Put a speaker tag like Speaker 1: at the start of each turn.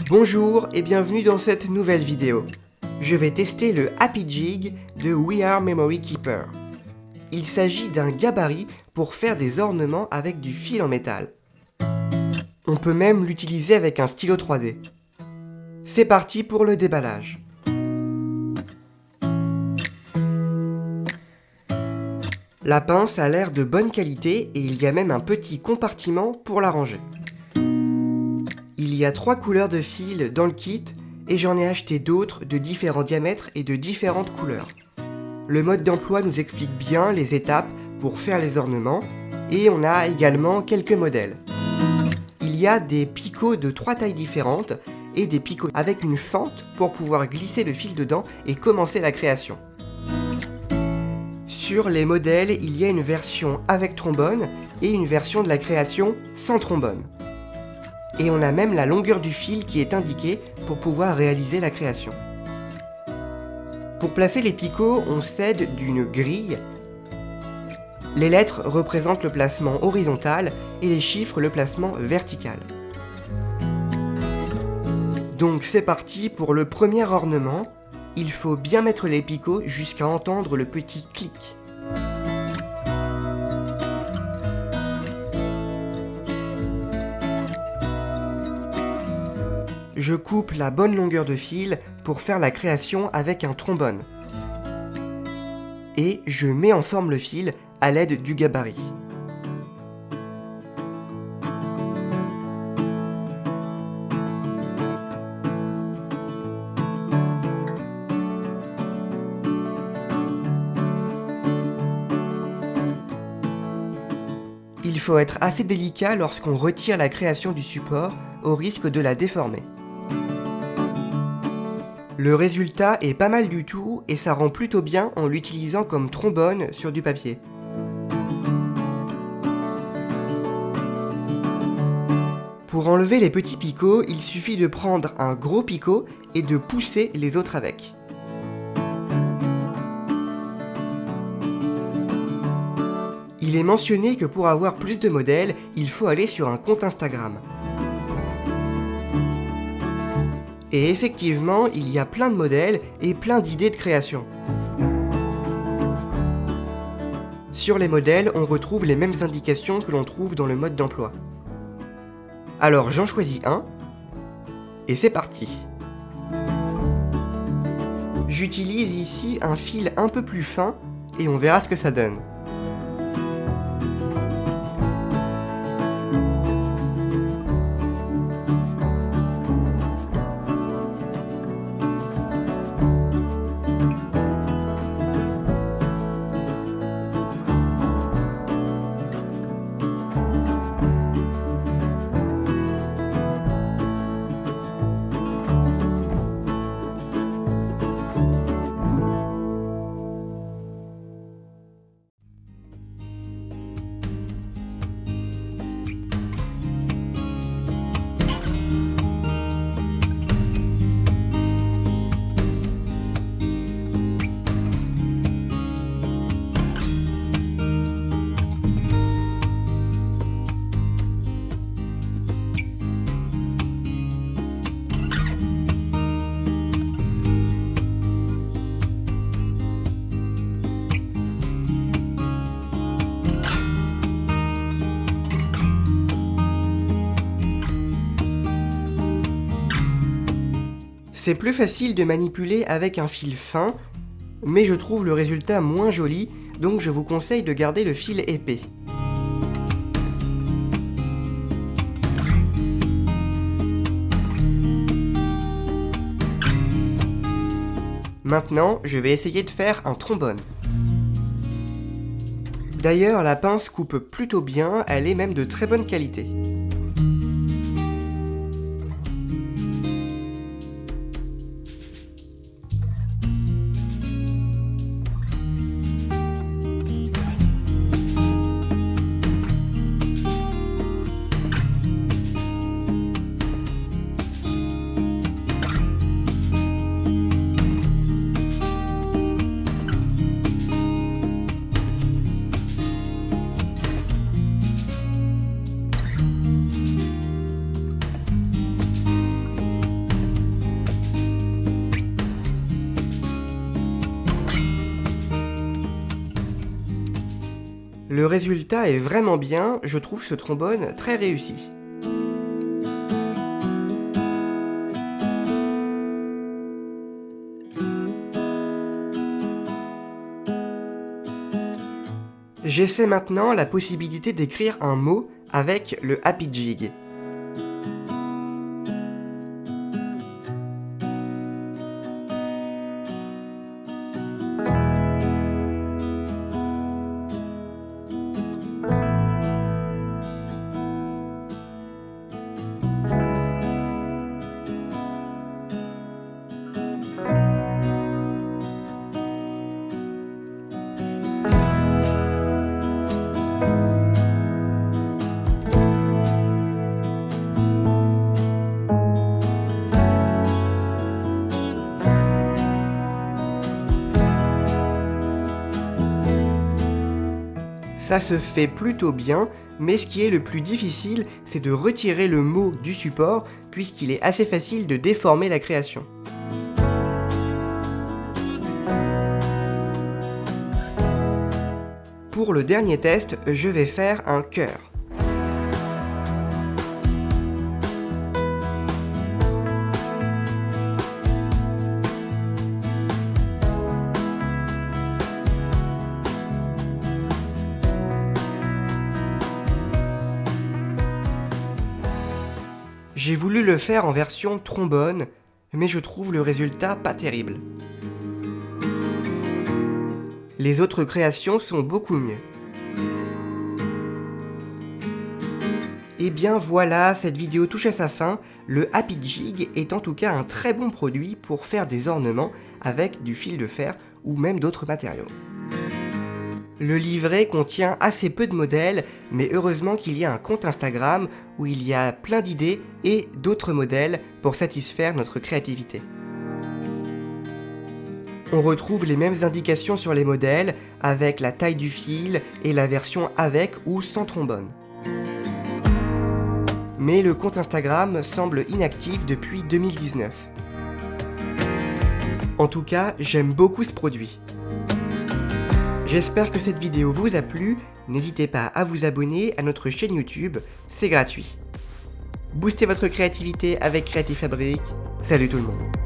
Speaker 1: Bonjour et bienvenue dans cette nouvelle vidéo. Je vais tester le Happy Jig de We Are Memory Keeper. Il s'agit d'un gabarit pour faire des ornements avec du fil en métal. On peut même l'utiliser avec un stylo 3D. C'est parti pour le déballage. La pince a l'air de bonne qualité et il y a même un petit compartiment pour la ranger. Il y a 3 couleurs de fil dans le kit et j'en ai acheté d'autres de différents diamètres et de différentes couleurs. Le mode d'emploi nous explique bien les étapes pour faire les ornements et on a également quelques modèles. Il y a des picots de 3 tailles différentes et des picots avec une fente pour pouvoir glisser le fil dedans et commencer la création. Sur les modèles, il y a une version avec trombone et une version de la création sans trombone. Et on a même la longueur du fil qui est indiquée pour pouvoir réaliser la création. Pour placer les picots, on s'aide d'une grille. Les lettres représentent le placement horizontal et les chiffres le placement vertical. Donc c'est parti pour le premier ornement. Il faut bien mettre les picots jusqu'à entendre le petit clic. Je coupe la bonne longueur de fil pour faire la création avec un trombone. Et je mets en forme le fil à l'aide du gabarit. Il faut être assez délicat lorsqu'on retire la création du support au risque de la déformer. Le résultat est pas mal du tout et ça rend plutôt bien en l'utilisant comme trombone sur du papier. Pour enlever les petits picots, il suffit de prendre un gros picot et de pousser les autres avec. Il est mentionné que pour avoir plus de modèles, il faut aller sur un compte Instagram. Et effectivement, il y a plein de modèles et plein d'idées de création. Sur les modèles, on retrouve les mêmes indications que l'on trouve dans le mode d'emploi. Alors j'en choisis un, et c'est parti. J'utilise ici un fil un peu plus fin, et on verra ce que ça donne. C'est plus facile de manipuler avec un fil fin, mais je trouve le résultat moins joli, donc je vous conseille de garder le fil épais. Maintenant, je vais essayer de faire un trombone. D'ailleurs, la pince coupe plutôt bien, elle est même de très bonne qualité. Le résultat est vraiment bien, je trouve ce trombone très réussi. J'essaie maintenant la possibilité d'écrire un mot avec le Happy Jig. Ça se fait plutôt bien, mais ce qui est le plus difficile, c'est de retirer le mot du support, puisqu'il est assez facile de déformer la création. Pour le dernier test, je vais faire un cœur. J'ai voulu le faire en version trombone, mais je trouve le résultat pas terrible. Les autres créations sont beaucoup mieux. Et bien voilà, cette vidéo touche à sa fin. Le Happy Jig est en tout cas un très bon produit pour faire des ornements avec du fil de fer ou même d'autres matériaux. Le livret contient assez peu de modèles, mais heureusement qu'il y a un compte Instagram où il y a plein d'idées et d'autres modèles pour satisfaire notre créativité. On retrouve les mêmes indications sur les modèles avec la taille du fil et la version avec ou sans trombone. Mais le compte Instagram semble inactif depuis 2019. En tout cas, j'aime beaucoup ce produit. J'espère que cette vidéo vous a plu, n'hésitez pas à vous abonner à notre chaîne YouTube, c'est gratuit. Boostez votre créativité avec Creative Fabric, salut tout le monde.